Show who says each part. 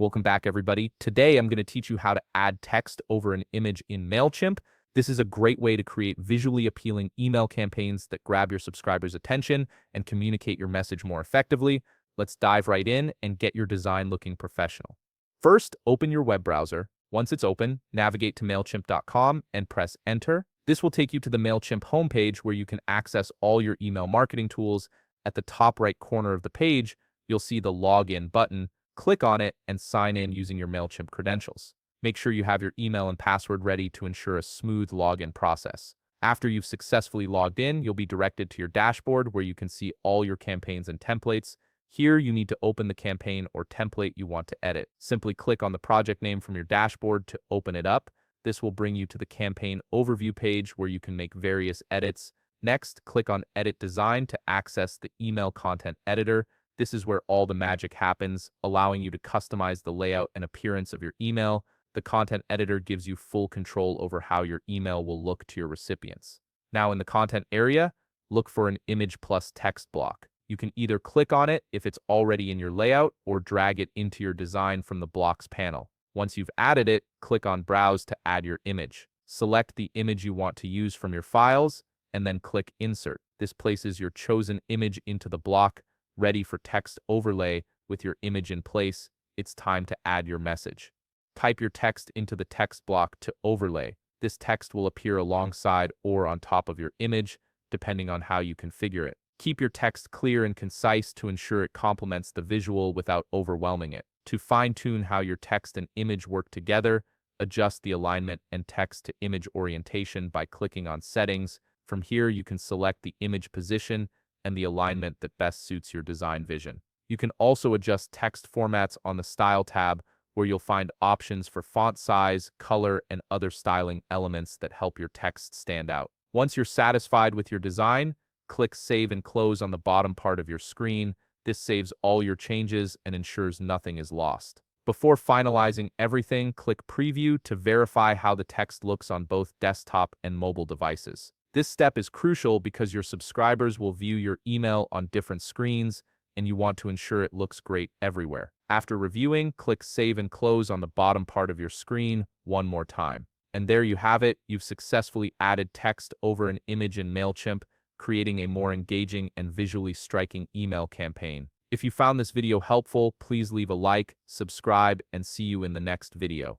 Speaker 1: Welcome back, everybody. Today, I'm going to teach you how to add text over an image in Mailchimp. This is a great way to create visually appealing email campaigns that grab your subscribers' attention and communicate your message more effectively. Let's dive right in and get your design looking professional. First, open your web browser. Once it's open, navigate to Mailchimp.com and press Enter. This will take you to the Mailchimp homepage where you can access all your email marketing tools. At the top right corner of the page, you'll see the Login button. Click on it and sign in using your Mailchimp credentials. Make sure you have your email and password ready to ensure a smooth login process. After you've successfully logged in, you'll be directed to your dashboard where you can see all your campaigns and templates. Here, you need to open the campaign or template you want to edit. Simply click on the project name from your dashboard to open it up. This will bring you to the campaign overview page where you can make various edits. Next, click on Edit Design to access the email content editor. This is where all the magic happens, allowing you to customize the layout and appearance of your email. The content editor gives you full control over how your email will look to your recipients. Now in the content area, look for an image plus text block. You can either click on it if it's already in your layout or drag it into your design from the blocks panel. Once you've added it, click on Browse to add your image. Select the image you want to use from your files and then click Insert. This places your chosen image into the block, ready for text overlay. With your image in place, it's time to add your message. Type your text into the text block to overlay. This text will appear alongside or on top of your image, depending on how you configure it. Keep your text clear and concise to ensure it complements the visual without overwhelming it. To fine-tune how your text and image work together, adjust the alignment and text-to-image orientation by clicking on Settings. From here, you can select the image position and the alignment that best suits your design vision. You can also adjust text formats on the Style tab, where you'll find options for font size, color, and other styling elements that help your text stand out. Once you're satisfied with your design, click Save and Close on the bottom part of your screen. This saves all your changes and ensures nothing is lost. Before finalizing everything, click Preview to verify how the text looks on both desktop and mobile devices. This step is crucial because your subscribers will view your email on different screens, and you want to ensure it looks great everywhere. After reviewing, click Save and Close on the bottom part of your screen one more time. And there you have it. You've successfully added text over an image in Mailchimp, creating a more engaging and visually striking email campaign. If you found this video helpful, please leave a like, subscribe, and see you in the next video.